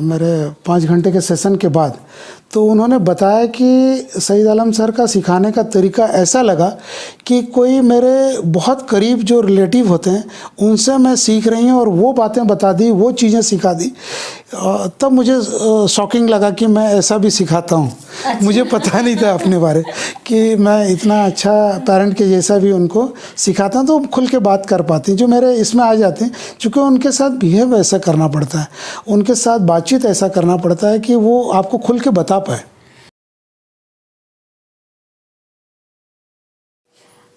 मेरे 5 घंटे के सेशन के बाद, तो उन्होंने बताया कि सईद आलम सर का सिखाने का तरीका ऐसा लगा कि कोई मेरे बहुत करीब जो रिलेटिव होते हैं उनसे मैं सीख रही हूँ, और वो बातें बता दी, वो चीज़ें सिखा दी। तब मुझे शॉकिंग लगा कि मैं ऐसा भी सिखाता हूँ। अच्छा। मुझे पता नहीं था अपने बारे कि मैं इतना अच्छा पेरेंट के जैसा भी उनको सिखाता हूँ, तो खुल के बात कर पाती हैं। जो मेरे इसमें आ जाते हैं, चूँकि उनके साथ बिहेव ऐसा करना पड़ता है, उनके साथ बातचीत ऐसा करना पड़ता है कि वो आपको खुल के बता पाए।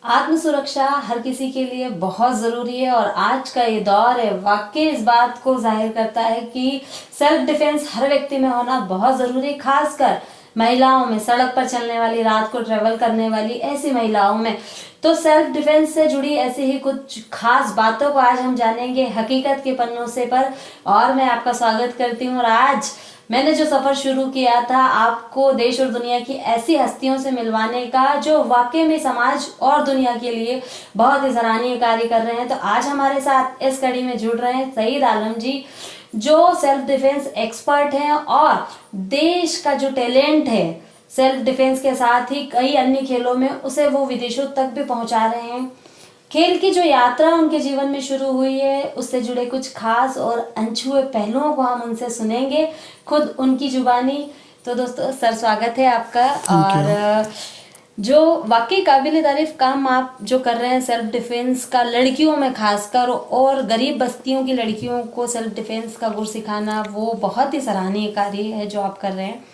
आत्म सुरक्षा हर किसी के लिए बहुत ज़रूरी है, और आज का ये दौर है वाकई इस बात को जाहिर करता है कि सेल्फ डिफेंस हर व्यक्ति में होना बहुत ज़रूरी है, खासकर महिलाओं में, सड़क पर चलने वाली, रात को ट्रेवल करने वाली ऐसी महिलाओं में। तो सेल्फ डिफेंस से जुड़ी ऐसी ही कुछ खास बातों को आज हम जानेंगे हकीकत के पन्नों से पर। और मैं आपका स्वागत करती हूँ। और आज मैंने जो सफर शुरू किया था आपको देश और दुनिया की ऐसी हस्तियों से मिलवाने का जो वाकई में समाज और दुनिया के लिए बहुत ही सराहनीय कार्य कर रहे हैं, तो आज हमारे साथ इस कड़ी में जुड़ रहे हैं सईद आलम जी, जो सेल्फ डिफेंस एक्सपर्ट हैं और देश का जो टैलेंट है सेल्फ डिफेंस के साथ ही कई अन्य खेलों में, उसे वो विदेशों तक भी पहुंचा रहे हैं। खेल की जो यात्रा उनके जीवन में शुरू हुई है, उससे जुड़े कुछ खास और अनछुए पहलुओं को हम उनसे सुनेंगे, खुद उनकी जुबानी। तो दोस्तों, सर स्वागत है आपका। और जो वाकई काबिल तारीफ काम आप जो कर रहे हैं सेल्फ डिफेंस का, लड़कियों में खासकर, और गरीब बस्तियों की लड़कियों को सेल्फ डिफेंस का गुर सिखाना, वो बहुत ही सराहनीय कार्य है जो आप कर रहे हैं।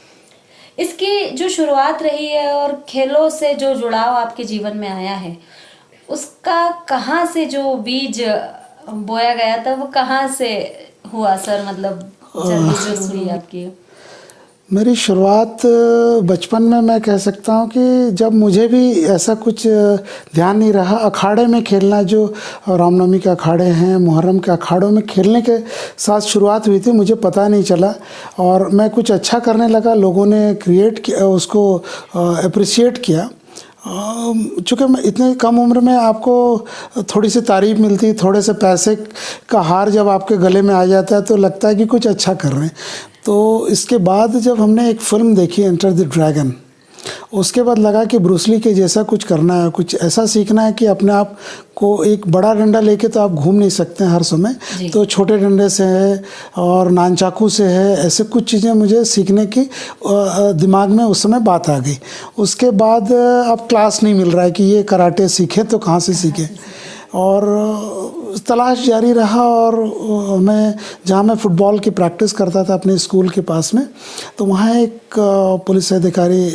इसकी जो शुरुआत रही है और खेलों से जो जुड़ाव आपके जीवन में आया है, उसका कहाँ से जो बीज बोया गया था, वो कहाँ से हुआ सर? मतलब जल्दी शुरू हुई आपकी? मेरी शुरुआत बचपन में मैं कह सकता हूँ कि जब मुझे भी ऐसा कुछ ध्यान नहीं रहा, अखाड़े में खेलना, जो रामनवमी के अखाड़े हैं, मुहर्रम के अखाड़ों में खेलने के साथ शुरुआत हुई थी। मुझे पता नहीं चला और मैं कुछ अच्छा करने लगा, लोगों ने क्रिएट किया, उसको अप्रिशिएट किया। चूँकि मैं इतने कम उम्र में आपको थोड़ी सी तारीफ मिलती, थोड़े से पैसे का हार जब आपके गले में आ जाता है तो लगता है कि कुछ अच्छा कर रहे हैं। तो इसके बाद जब हमने एक फ़िल्म देखी एंटर द ड्रैगन, उसके बाद लगा कि ब्रूस ली के जैसा कुछ करना है, कुछ ऐसा सीखना है कि अपने आप को, एक बड़ा डंडा लेके तो आप घूम नहीं सकते हर समय, तो छोटे डंडे से है और नानचाकू से है, ऐसे कुछ चीज़ें मुझे सीखने की दिमाग में उस समय बात आ गई। उसके बाद अब क्लास नहीं मिल रहा है कि ये कराटे सीखे तो कहाँ से सीखे, और तलाश जारी रहा। और मैं जहाँ मैं फ़ुटबॉल की प्रैक्टिस करता था अपने स्कूल के पास में, तो वहाँ एक पुलिस अधिकारी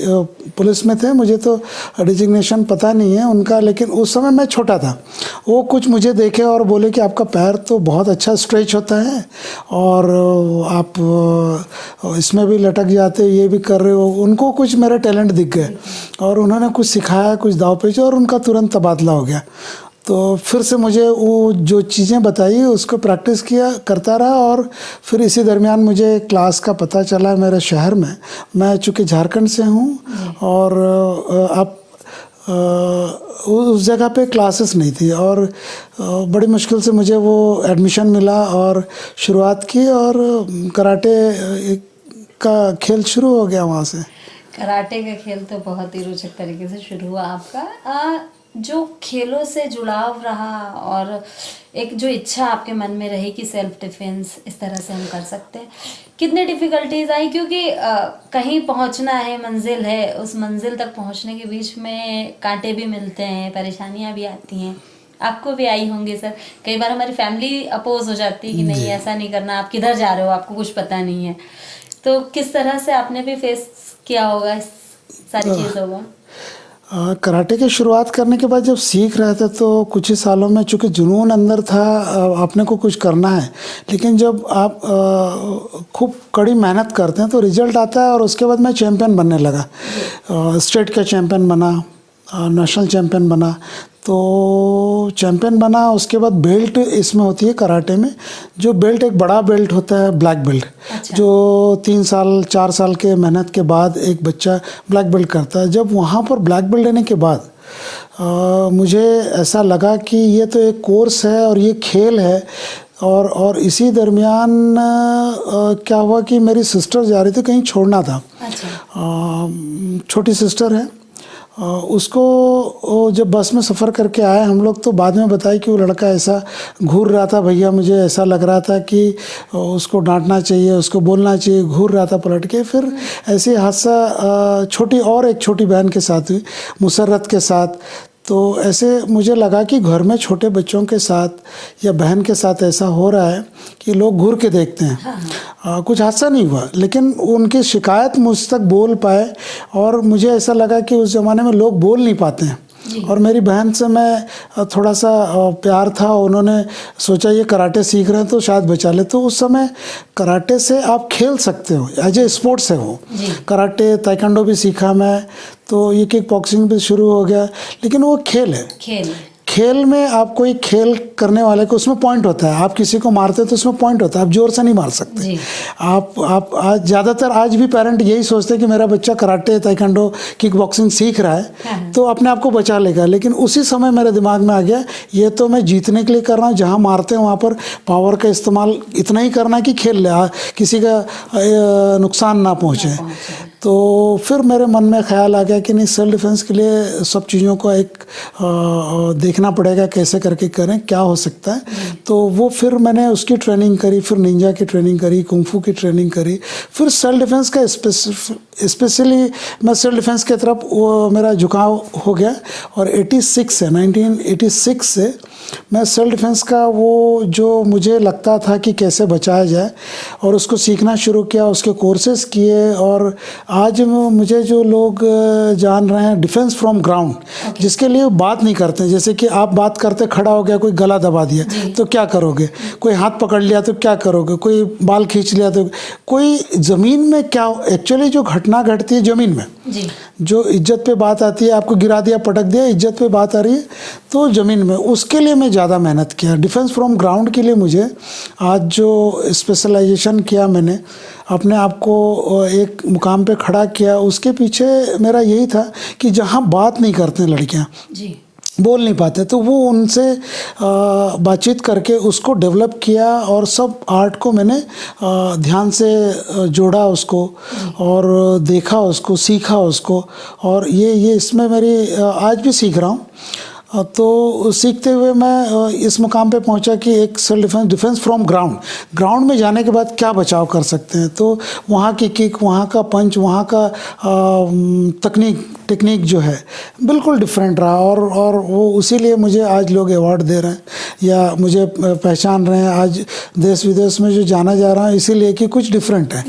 पुलिस में थे, मुझे तो डिजिग्नेशन पता नहीं है उनका, लेकिन उस समय मैं छोटा था। वो कुछ मुझे देखे और बोले कि आपका पैर तो बहुत अच्छा स्ट्रेच होता है और आप इसमें भी लटक जाते, ये भी कर रहे हो। उनको कुछ मेरे टैलेंट दिख गए और उन्होंने कुछ सिखाया, कुछ दाव पेच, और उनका तुरंत तबादला हो गया। तो फिर से मुझे वो जो चीज़ें बताई उसको प्रैक्टिस किया, करता रहा। और फिर इसी दरमियान मुझे क्लास का पता चला मेरे शहर में, मैं चूँकि झारखंड से हूँ और अब उस जगह पे क्लासेस नहीं थी, और बड़ी मुश्किल से मुझे वो एडमिशन मिला और शुरुआत की, और कराटे का खेल शुरू हो गया वहाँ से। कराटे का खेल तो बहुत ही रोचक तरीके से शुरू हुआ आपका। जो खेलों से जुड़ाव रहा और एक जो इच्छा आपके मन में रही कि सेल्फ डिफेंस इस तरह से हम कर सकते हैं, कितने डिफ़िकल्टीज आई? क्योंकि कहीं पहुंचना है, मंजिल है, उस मंजिल तक पहुंचने के बीच में कांटे भी मिलते हैं, परेशानियां भी आती हैं। आपको भी आई होंगी सर। कई बार हमारी फैमिली अपोज हो जाती है कि नहीं, ऐसा नहीं करना, आप किधर जा रहे हो, आपको कुछ पता नहीं है। तो किस तरह से आपने भी फेस किया होगा इस सारी चीज़ों को? कराटे की शुरुआत करने के बाद जब सीख रहे थे तो कुछ ही सालों में, चूँकि जुनून अंदर था, अपने को कुछ करना है, लेकिन जब आप खूब कड़ी मेहनत करते हैं तो रिजल्ट आता है। और उसके बाद मैं चैम्पियन बनने लगा, स्टेट का चैम्पियन बना, नेशनल चैम्पियन बना। तो चैम्पियन बना, उसके बाद बेल्ट इसमें होती है कराटे में, जो बेल्ट एक बड़ा बेल्ट होता है, ब्लैक बेल्ट। अच्छा। जो 3 साल 4 साल के मेहनत के बाद एक बच्चा ब्लैक बेल्ट करता है। जब वहाँ पर ब्लैक बेल्ट लेने के बाद मुझे ऐसा लगा कि ये तो एक कोर्स है और ये खेल है, और इसी दरमियान क्या हुआ कि मेरी सिस्टर जा रही थी, कहीं छोड़ना था। अच्छा। छोटी सिस्टर है। उसको जब बस में सफ़र करके आए हम लोग, तो बाद में बताया कि वो लड़का ऐसा घूर रहा था, भैया मुझे ऐसा लग रहा था कि उसको डांटना चाहिए, उसको बोलना चाहिए, घूर रहा था पलट के। फिर ऐसे हादसा एक छोटी बहन के साथ हुई, मुसर्रत के साथ। तो ऐसे मुझे लगा कि घर में छोटे बच्चों के साथ या बहन के साथ ऐसा हो रहा है कि लोग घूर के देखते हैं। कुछ हादसा नहीं हुआ, लेकिन उनकी शिकायत मुझ तक बोल पाए, और मुझे ऐसा लगा कि उस ज़माने में लोग बोल नहीं पाते हैं। और मेरी बहन से मैं थोड़ा सा प्यार था, उन्होंने सोचा ये कराटे सीख रहे हैं तो शायद बचा ले। तो उस समय कराटे से आप खेल सकते हो, एज ए स्पोर्ट्स है वो। कराटे ताइक्वांडो भी सीखा मैं, तो ये किक बॉक्सिंग भी शुरू हो गया, लेकिन वो खेल है। खेल में आप कोई खेल करने वाले को उसमें पॉइंट होता है। आप किसी को मारते हो तो उसमें पॉइंट होता है, आप जोर से नहीं मार सकते। आप आज ज़्यादातर आज भी पेरेंट यही सोचते हैं कि मेरा बच्चा कराटे ताइक्वांडो किक बॉक्सिंग सीख रहा है तो अपने आप को बचा लेगा। लेकिन उसी समय मेरे दिमाग में आ गया, ये तो मैं जीतने के लिए कर रहा हूँ। जहाँ मारते हैं वहाँ पर पावर का इस्तेमाल इतना ही करना कि खेल ले, किसी का नुकसान ना पहुँचे। तो फिर मेरे मन में ख्याल आ गया कि नहीं, सेल्फ डिफेंस के लिए सब चीज़ों को एक देखना पड़ेगा, कैसे करके करें, क्या हो सकता है। तो वो फिर मैंने उसकी ट्रेनिंग करी, फिर निंजा की ट्रेनिंग करी, कुंफू की ट्रेनिंग करी, फिर सेल्फ डिफेंस का स्पेशली मैं सेल्फ डिफेंस की तरफ वो मेरा झुकाव हो गया। और 1986 से मैं सेल्फ डिफेंस का वो जो मुझे लगता था कि कैसे बचाया जाए, और उसको सीखना शुरू किया, उसके कोर्सेज किए। और आज मुझे जो लोग जान रहे हैं डिफेंस फ्रॉम ग्राउंड, जिसके लिए बात नहीं करते, जैसे कि आप बात करते खड़ा हो गया, कोई गला दबा दिया तो क्या करोगे, कोई हाथ पकड़ लिया तो क्या करोगे, कोई बाल खींच लिया तो, कोई ज़मीन में क्या एक्चुअली जो घटना घटती है ज़मीन में, जो इज्जत पे बात आती है, आपको गिरा दिया, पटक दिया, इज्जत पे बात आ रही है तो ज़मीन में, उसके लिए मैं ज़्यादा मेहनत किया। डिफेंस फ्रॉम ग्राउंड के लिए मुझे आज जो स्पेशलाइजेशन किया, मैंने अपने आप को एक मुकाम पे खड़ा किया, उसके पीछे मेरा यही था कि जहाँ बात नहीं करते लड़कियाँ, बोल नहीं पाते, तो वो उनसे बातचीत करके उसको डेवलप किया। और सब आर्ट को मैंने ध्यान से जोड़ा उसको, और देखा उसको, सीखा उसको। और ये इसमें मेरी आज भी सीख रहा हूँ। तो सीखते हुए मैं इस मुकाम पे पहुंचा कि एक सेल्फ डिफेंस फ्रॉम ग्राउंड में जाने के बाद क्या बचाव कर सकते हैं। तो वहाँ की किक, वहाँ का पंच, वहाँ का टेक्निक जो है बिल्कुल डिफरेंट रहा। और वो उसी लिए मुझे आज लोग अवार्ड दे रहे हैं या मुझे पहचान रहे हैं। आज देश विदेश में जो जाना जा रहा है इसीलिए कि कुछ डिफरेंट है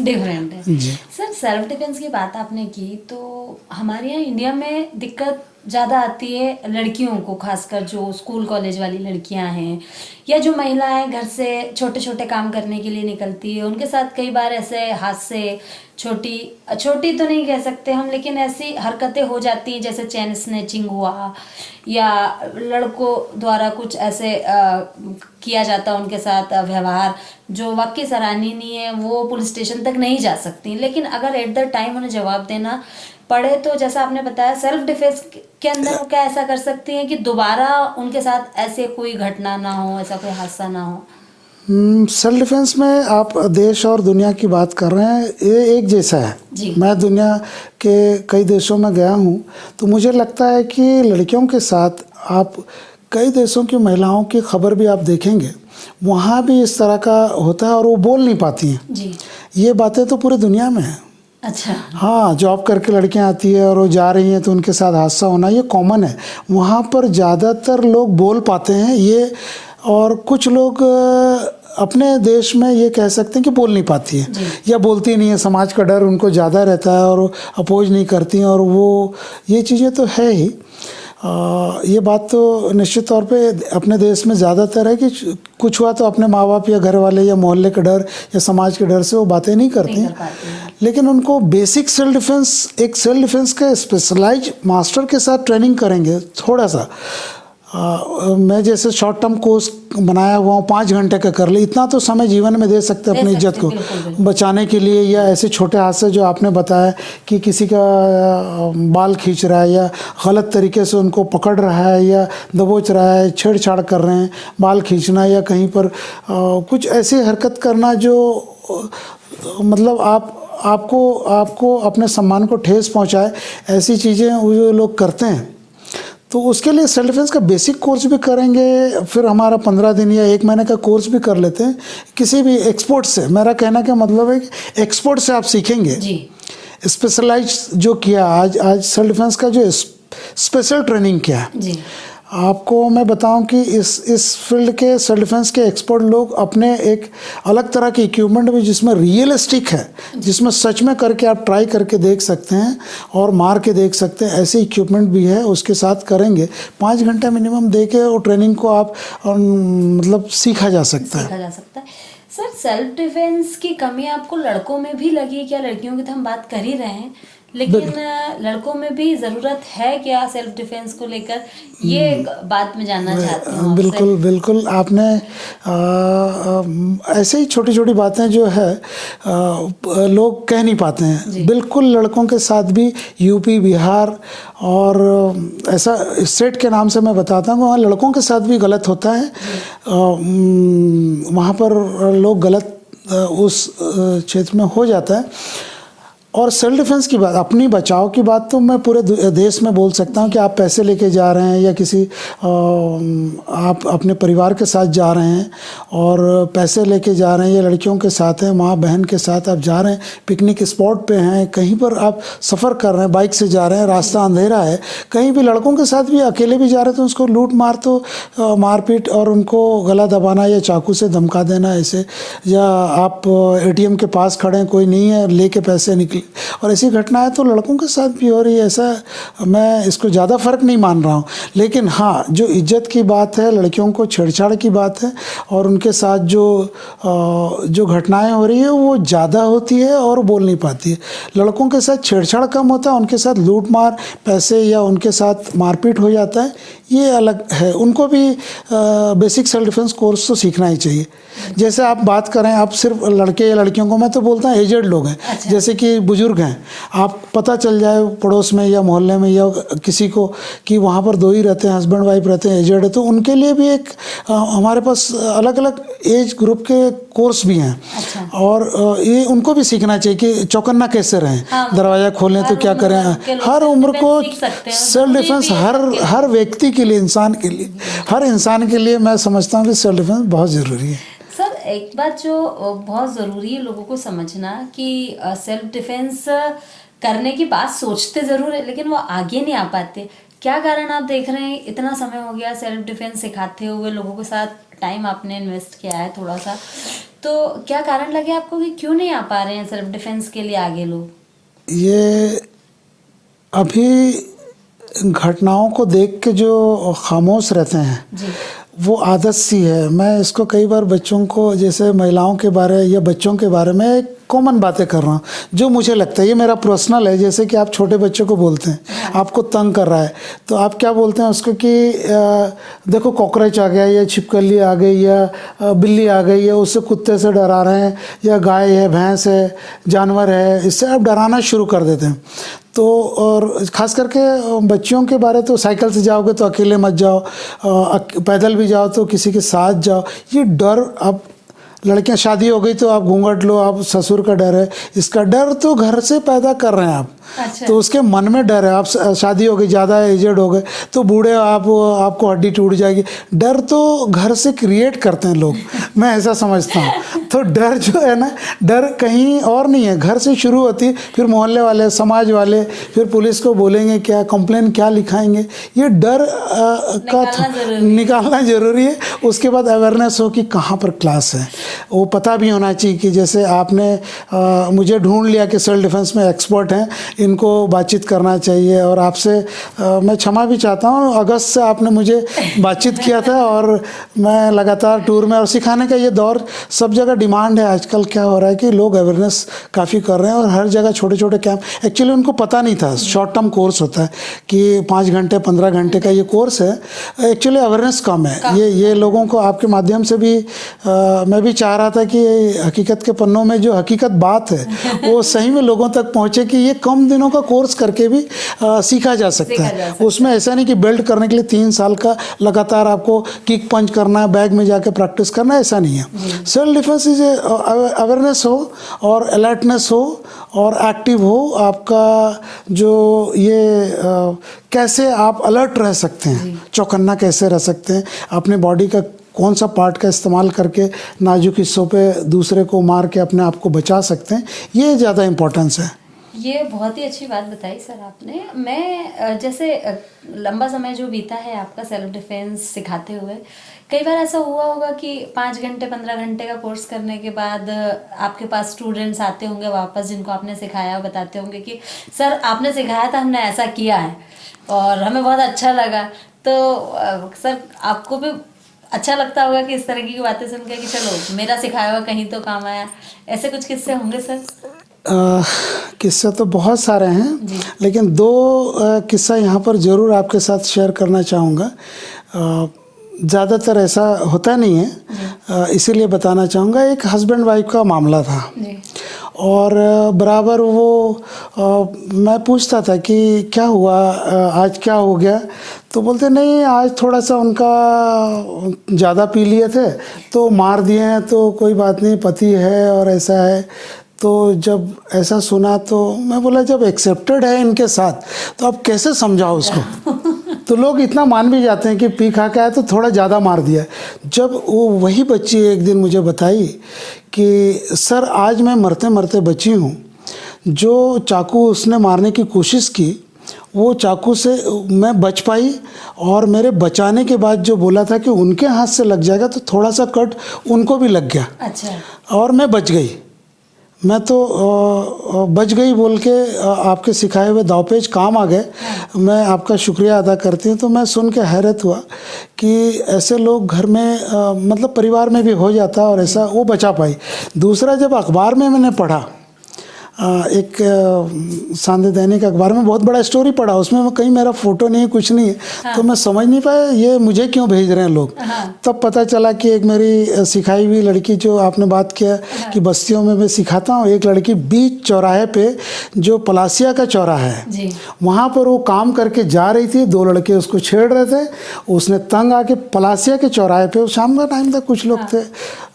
जी। सर, सेल्फ डिफेंस की बात आपने की, तो हमारे यहाँ इंडिया में दिक्कत ज़्यादा आती है लड़कियों को, खासकर जो स्कूल कॉलेज वाली लड़कियां हैं या जो महिलाएं घर से छोटे छोटे काम करने के लिए निकलती है, उनके साथ कई बार ऐसे हादसे, छोटी तो नहीं कह सकते हम, लेकिन ऐसी हरकतें हो जाती हैं जैसे चेन स्नैचिंग हुआ, या लड़कों द्वारा कुछ ऐसे किया जाता उनके साथ व्यवहार जो वाकई सराहनीय नहीं है, वो पुलिस स्टेशन तक नहीं जा सकती। लेकिन अगर एट द टाइम उन्हें जवाब देना पड़े तो जैसा आपने बताया सेल्फ डिफेंस के अंदर वो क्या ऐसा कर सकती हैं कि दोबारा उनके साथ ऐसे कोई घटना ना हो, ऐसा कोई हादसा ना हो। सेल्फ डिफेंस में आप देश और दुनिया की बात कर रहे हैं, ये एक जैसा है। मैं दुनिया के कई देशों में गया हूँ, तो मुझे लगता है कि लड़कियों के साथ आप कई देशों की महिलाओं की खबर भी आप देखेंगे, वहाँ भी इस तरह का होता है और वो बोल नहीं पाती हैं। ये बातें तो पूरी दुनिया में है। अच्छा। हाँ, जॉब करके लड़कियां आती है और वो जा रही हैं तो उनके साथ हादसा होना ये कॉमन है। वहाँ पर ज़्यादातर लोग बोल पाते हैं ये, और कुछ लोग अपने देश में ये कह सकते हैं कि बोल नहीं पाती है या बोलती नहीं है, समाज का डर उनको ज़्यादा रहता है और अपोज नहीं करती हैं। और वो ये चीज़ें तो है ही, ये बात तो निश्चित तौर पे अपने देश में ज़्यादातर है कि कुछ हुआ तो अपने माँ बाप या घर वाले या मोहल्ले के डर या समाज के डर से वो बातें नहीं करती हैं। लेकिन उनको बेसिक सेल्फ डिफेंस, एक सेल्फ डिफेंस का स्पेशलाइज मास्टर के साथ ट्रेनिंग करेंगे थोड़ा सा, मैं जैसे शॉर्ट टर्म कोर्स बनाया हुआ हूँ 5 घंटे का कर ले, इतना तो समय जीवन में दे सकते हैं अपनी इज्जत को बचाने के लिए। या ऐसे छोटे हादसे जो आपने बताया कि किसी का बाल खींच रहा है या गलत तरीके से उनको पकड़ रहा है या दबोच रहा है, छेड़छाड़ कर रहे हैं, बाल खींचना या कहीं पर कुछ ऐसी हरकत करना जो मतलब आपको अपने सम्मान को ठेस पहुंचाए, ऐसी चीज़ें वो लोग करते हैं। तो उसके लिए सेल्फ डिफेंस का बेसिक कोर्स भी करेंगे, फिर हमारा 15 दिन या 1 महीने का कोर्स भी कर लेते हैं किसी भी एक्सपर्ट से। मेरा कहना का मतलब है कि एक्सपर्ट से आप सीखेंगे जी। स्पेशलाइज जो किया आज सेल्फ डिफेंस का जो स्पेशल ट्रेनिंग किया है जी। आपको मैं बताऊं कि इस फील्ड के सेल्फ डिफेंस के एक्सपर्ट लोग अपने एक अलग तरह के इक्विपमेंट भी जिसमें रियलिस्टिक है, जिसमें सच में करके आप ट्राई करके देख सकते हैं और मार के देख सकते हैं, ऐसे इक्विपमेंट भी है, उसके साथ करेंगे। 5 घंटा मिनिमम दे के वो ट्रेनिंग को आप मतलब सीखा जा सकता है। सर, सेल्फ डिफेंस की कमी आपको लड़कों में भी लगी क्या? लड़कियों की तो हम बात कर ही रहे हैं, लेकिन लड़कों में भी ज़रूरत है क्या सेल्फ डिफेंस को लेकर? ये बात मैं जानना चाहती हूँ। बिल्कुल आपने ऐसे ही छोटी छोटी बातें जो है लोग कह नहीं पाते हैं। बिल्कुल लड़कों के साथ भी यूपी, बिहार और ऐसा स्टेट के नाम से मैं बताता हूँ, वहाँ लड़कों के साथ भी गलत होता है। वहाँ पर लोग गलत उस क्षेत्र में हो जाता है। और सेल्फ डिफेंस की बात, अपनी बचाव की बात तो मैं पूरे देश में बोल सकता हूँ कि आप पैसे लेके जा रहे हैं या किसी आप अपने परिवार के साथ जा रहे हैं और पैसे लेके जा रहे हैं या लड़कियों के साथ हैं, माँ बहन के साथ आप जा रहे हैं, पिकनिक स्पॉट पे हैं, कहीं पर आप सफ़र कर रहे हैं, बाइक से जा रहे हैं, रास्ता अंधेरा है, कहीं भी लड़कों के साथ भी अकेले भी जा रहे हैं तो उसको लूट मार तो मारपीट और उनको गला दबाना या चाकू से धमका देना ऐसे, या आप ATM के पास खड़े हैं, कोई नहीं है, लेके पैसे निकले, और ऐसी घटनाएं तो लड़कों के साथ भी हो रही है। ऐसा मैं इसको ज़्यादा फ़र्क नहीं मान रहा हूँ, लेकिन हाँ जो इज्जत की बात है, लड़कियों को छेड़छाड़ की बात है और उनके साथ जो घटनाएं हो रही है वो ज़्यादा होती है और बोल नहीं पाती है। लड़कों के साथ छेड़छाड़ कम होता है, उनके साथ लूट मार पैसे या उनके साथ मारपीट हो जाता है, ये अलग है। उनको भी बेसिक सेल्फ डिफेंस कोर्स तो सीखना ही चाहिए। जैसे आप बात करें, आप सिर्फ लड़के या लड़कियों को, मैं तो बोलता हूँ एजेड लोग हैं, अच्छा। जैसे कि बुजुर्ग हैं, आप पता चल जाए पड़ोस में या मोहल्ले में या किसी को कि वहाँ पर 2 ही रहते हैं, हस्बैंड वाइफ रहते हैं, एजेड है, तो उनके लिए भी एक हमारे पास अलग अलग एज ग्रुप के कोर्स भी हैं। अच्छा। और ये उनको भी सीखना चाहिए कि चौकन्ना कैसे रहें, दरवाज़ा खोलें तो क्या करें। हर उम्र को सेल्फ डिफेंस हर व्यक्ति के लिए, इंसान के लिए, हर इंसान के लिए मैं समझता हूँ कि सेल्फ डिफेंस बहुत ज़रूरी है। सर, एक बात जो बहुत ज़रूरी है लोगों को समझना कि सेल्फ डिफेंस करने की बात सोचते ज़रूर है, लेकिन वो आगे नहीं आ पाते। क्या कारण आप देख रहे हैं? इतना समय हो गया सेल्फ डिफेंस सिखाते हुए, लोगों के साथ टाइम आपने इन्वेस्ट किया है थोड़ा सा, तो क्या कारण लगे आपको कि क्यों नहीं आ पा रहे हैं सेल्फ डिफेंस के लिए आगे लोग? ये अभी घटनाओं को देख के जो खामोश रहते हैं जी। वो आदत सी है। मैं इसको कई बार बच्चों को, जैसे महिलाओं के बारे या बच्चों के बारे में कॉमन बातें कर रहा हूँ जो मुझे लगता है, ये मेरा पर्सनल है। जैसे कि आप छोटे बच्चे को बोलते हैं आपको तंग कर रहा है, तो आप क्या बोलते हैं उसको कि देखो कॉकरोच आ गया या छिपकली आ गई या बिल्ली आ गई या उससे कुत्ते से डरा रहे हैं या गाय है, भैंस है, जानवर है, इससे आप डराना शुरू कर देते हैं। तो और ख़ास करके बच्चियों के बारे, तो साइकिल से जाओगे तो अकेले मत जाओ, पैदल भी जाओ तो किसी के साथ जाओ। ये डर, अब लड़कियां शादी हो गई तो आप घूंघट लो, आप ससुर का डर है, इसका डर तो घर से पैदा कर रहे हैं आप। अच्छा। तो उसके मन में डर है। आप शादी हो गई, ज़्यादा एजेड हो गए तो बूढ़े आपको हड्डी टूट जाएगी, डर तो घर से क्रिएट करते हैं लोग। मैं ऐसा समझता हूँ। तो डर जो है ना, डर कहीं और नहीं है, घर से शुरू होती है, फिर मोहल्ले वाले, समाज वाले, फिर पुलिस को बोलेंगे क्या, कंप्लेन क्या लिखाएंगे। ये डर का निकालना ज़रूरी है। उसके बाद अवेयरनेस हो कि कहाँ पर क्लास है। वो पता भी होना चाहिए कि जैसे आपने मुझे ढूंढ लिया कि सेल्फ डिफेंस में एक्सपर्ट हैं, इनको बातचीत करना चाहिए। और आपसे मैं क्षमा भी चाहता हूँ, अगस्त से आपने मुझे बातचीत किया था और मैं लगातार टूर में, और सिखाने का ये दौर सब जगह डिमांड है। आजकल क्या हो रहा है कि लोग अवेयरनेस काफ़ी कर रहे हैं और हर जगह छोटे छोटे कैंप, एक्चुअली उनको पता नहीं था शॉर्ट टर्म कोर्स होता है कि 5 घंटे 15 घंटे का ये कोर्स है। एक्चुअली अवेयरनेस कम है। ये लोगों को आपके माध्यम से भी मैं भी चाह रहा था कि हकीकत के पन्नों में जो हकीकत बात है वो सही में लोगों तक पहुँचे, कि ये कम दिनों का कोर्स करके भी सीखा जा सकता है। उसमें ऐसा नहीं कि बेल्ट करने के लिए 3 साल का लगातार आपको किक पंच करना है, बैग में जाके प्रैक्टिस करना है, ऐसा नहीं है। सेल्फ डिफेंस इज अवेयरनेस हो और अलर्टनेस हो और एक्टिव हो। आपका जो ये कैसे आप अलर्ट रह सकते हैं, चौकन्ना कैसे रह सकते हैं, अपने बॉडी का कौन सा पार्ट का इस्तेमाल करके नाजुक हिस्सों पे दूसरे को मार के अपने आप को बचा सकते हैं, ये ज़्यादा इम्पोर्टेंस है। ये बहुत ही अच्छी बात बताई सर आपने। मैं जैसे लंबा समय जो बीता है आपका सेल्फ डिफेंस सिखाते हुए, कई बार ऐसा हुआ होगा कि 5 घंटे 15 घंटे का कोर्स करने के बाद आपके पास स्टूडेंट्स आते होंगे वापस, जिनको आपने सिखाया, बताते होंगे कि सर आपने सिखाया था, हमने ऐसा किया है और हमें बहुत अच्छा लगा। तो सर आपको भी अच्छा लगता होगा कि इस तरह की बातें सुन के कि चलो मेरा सिखाया हुआ कहीं तो काम आया। ऐसे कुछ किस्से होंगे सर? किस्से तो बहुत सारे हैं, लेकिन 2 किस्सा यहाँ पर ज़रूर आपके साथ शेयर करना चाहूँगा। ज़्यादातर ऐसा होता नहीं है, इसीलिए बताना चाहूँगा। एक हस्बैंड वाइफ का मामला था और बराबर वो मैं पूछता था कि क्या हुआ, आज क्या हो गया, तो बोलते नहीं आज थोड़ा सा उनका ज़्यादा पी लिए थे तो मार दिए हैं, तो कोई बात नहीं, पति है और ऐसा है। तो जब ऐसा सुना तो मैं बोला जब एक्सेप्टेड है इनके साथ तो आप कैसे समझाओ उसको। तो लोग इतना मान भी जाते हैं कि पी खा के आए तो थोड़ा ज़्यादा मार दिया। जब वो वही बच्ची एक दिन मुझे बताई कि सर आज मैं मरते मरते बची हूँ, जो चाकू उसने मारने की कोशिश की वो चाकू से मैं बच पाई, और मेरे बचाने के बाद जो बोला था कि उनके हाथ से लग जाएगा तो थोड़ा सा कट उनको भी लग गया। अच्छा। और मैं बच गई। मैं तो बच गई बोल के आपके सिखाए हुए दावपेच काम आ गए। मैं आपका शुक्रिया अदा करती हूँ। तो मैं सुन के हैरत हुआ कि ऐसे लोग घर में मतलब परिवार में भी हो जाता और ऐसा वो बचा पाई। दूसरा, जब अखबार में मैंने पढ़ा, एक सांदे दैनिक अखबार में बहुत बड़ा स्टोरी पढ़ा, उसमें कहीं मेरा फ़ोटो नहीं है, कुछ नहीं है। तो मैं समझ नहीं पाया ये मुझे क्यों भेज रहे हैं लोग। तब पता चला कि एक मेरी सिखाई हुई लड़की, जो आपने बात किया कि बस्तियों में मैं सिखाता हूँ, एक लड़की बीच चौराहे पे जो पलासिया का चौराहा है वहाँ पर वो काम करके जा रही थी। 2 लड़के उसको छेड़ रहे थे, उसने तंग आके पलासिया के चौराहे पे, शाम का टाइम था, कुछ लोग थे,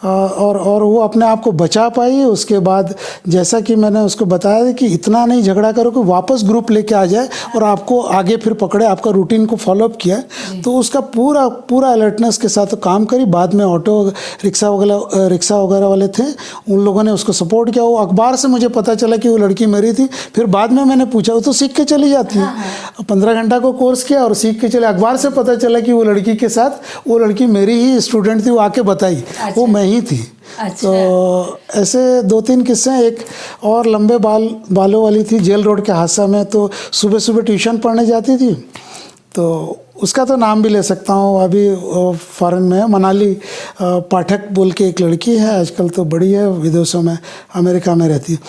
और वो अपने आप को बचा पाई। उसके बाद जैसा कि मैंने उसको बताया कि इतना नहीं झगड़ा करो कि वापस ग्रुप लेके आ जाए और आपको आगे फिर पकड़े, आपका रूटीन को फॉलोअप किया। तो उसका पूरा अलर्टनेस के साथ काम करी। बाद में ऑटो रिक्शा वगैरह वाले थे, उन लोगों ने उसको सपोर्ट किया। वो अखबार से मुझे पता चला कि वो लड़की मरी थी। फिर बाद में मैंने पूछा, वो तो सीख के चली जाती है। 15 घंटा को कोर्स किया और सीख के चले। अखबार से पता चला कि वो लड़की के साथ, वो लड़की मेरी ही स्टूडेंट थी, वो आके बताई वो मैं ही थी। अच्छा। तो ऐसे 2-3 किस्से हैं। एक और लंबे बालों वाली थी, जेल रोड के हादसा में। तो सुबह सुबह ट्यूशन पढ़ने जाती थी, तो उसका तो नाम भी ले सकता हूँ, अभी फॉरेन में है, मनाली पाठक बोल के एक लड़की है, आजकल तो बड़ी है, विदेशों में, अमेरिका में रहती है।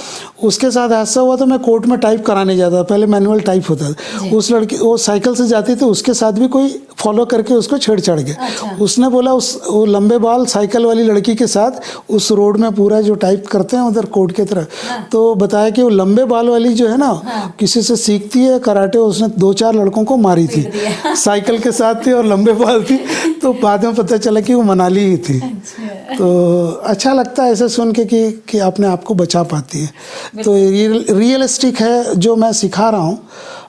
उसके साथ हादसा हुआ तो मैं कोर्ट में टाइप कराने जाता, पहले मैनुअल टाइप होता था। उस लड़की वो साइकिल से जाती थी, उसके साथ भी कोई फॉलो करके उसको छेड़छाड़ गया। अच्छा। उसने बोला वो लंबे बाल साइकिल वाली लड़की के साथ उस रोड में पूरा जो टाइप करते हैं उधर कोर्ट की तरफ, तो बताया कि वो लंबे बाल वाली जो है ना, किसी से सीखती है कराटे, उसने 2-4 लड़कों को मारी थी, साइकिल के साथ थी और लंबे बाल थी। तो बाद में पता चला कि वो मनाली ही थी। तो अच्छा लगता है ऐसे सुन के कि अपने आप को बचा पाती है। तो रियलिस्टिक है जो मैं सिखा रहा हूँ।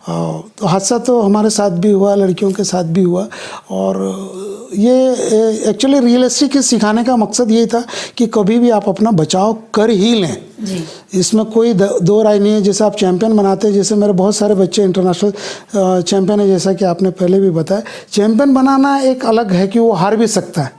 तो हादसा तो हमारे साथ भी हुआ, लड़कियों के साथ भी हुआ, और ये एक्चुअली रियलिस्टिक सिखाने का मकसद यही था कि कभी भी आप अपना बचाव कर ही लें जी। इसमें कोई दो राय नहीं है। जैसे आप चैंपियन बनाते हैं, जैसे मेरे बहुत सारे बच्चे इंटरनेशनल चैंपियन है, जैसा कि आपने पहले भी बताया। चैंपियन बनाना एक अलग है कि वो हार भी सकता है,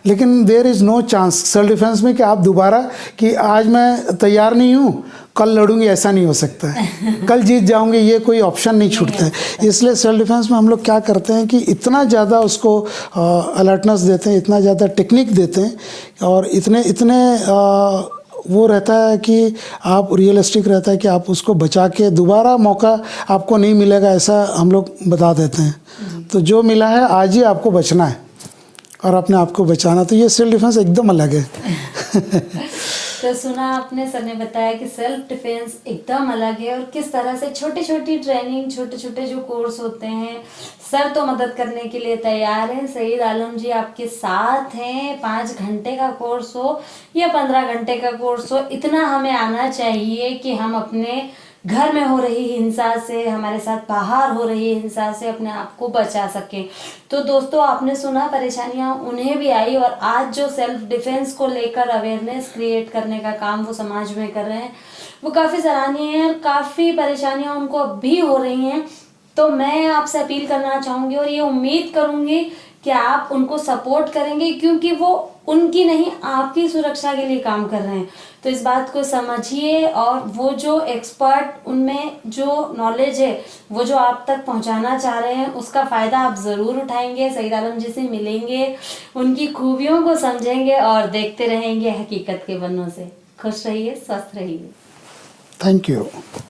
लेकिन there is no chance self defence में कि आप दोबारा कि आज मैं तैयार नहीं हूँ, कल लड़ूंगी, ऐसा नहीं हो सकता है। कल जीत जाऊंगी, ये कोई ऑप्शन नहीं छूटता है। इसलिए सेल्फ डिफेंस में हम लोग क्या करते हैं कि इतना ज़्यादा उसको अलर्टनेस देते हैं, इतना ज़्यादा टेक्निक देते हैं और इतने वो रहता है कि आप रियलिस्टिक रहता है कि आप उसको बचा के दोबारा मौका आपको नहीं मिलेगा, ऐसा हम लोग बता देते हैं। तो जो मिला है आज ही आपको बचना है और अपने आप को बचाना, तो ये सेल्फ डिफेंस एकदम अलग है। तो सुना आपने, सर ने बताया कि सेल्फ डिफेंस एकदम अलग है और किस तरह से छोटी छोटी ट्रेनिंग, छोटे छोटे जो कोर्स होते हैं, सर तो मदद करने के लिए तैयार हैं। सईद आलम जी आपके साथ हैं। 5 घंटे का कोर्स हो या 15 घंटे का कोर्स हो, इतना हमें आना चाहिए कि हम अपने घर में हो रही हिंसा से, हमारे साथ बाहर हो रही हिंसा से अपने आप को बचा सके। तो दोस्तों, आपने सुना परेशानियां उन्हें भी आई और आज जो सेल्फ डिफेंस को लेकर अवेयरनेस क्रिएट करने का काम वो समाज में कर रहे हैं, वो काफ़ी सराहनीय है। काफ़ी परेशानियां उनको अब भी हो रही हैं। तो मैं आपसे अपील करना चाहूँगी और ये उम्मीद करूँगी कि आप उनको सपोर्ट करेंगे, क्योंकि वो उनकी नहीं आपकी सुरक्षा के लिए काम कर रहे हैं। तो इस बात को समझिए और वो जो एक्सपर्ट, उनमें जो नॉलेज है, वो जो आप तक पहुंचाना चाह रहे हैं, उसका फ़ायदा आप ज़रूर उठाएंगे। सईद आलम जी से मिलेंगे, उनकी खूबियों को समझेंगे और देखते रहेंगे हकीकत के पन्नों से। खुश रहिए, स्वस्थ रहिए। Thank you.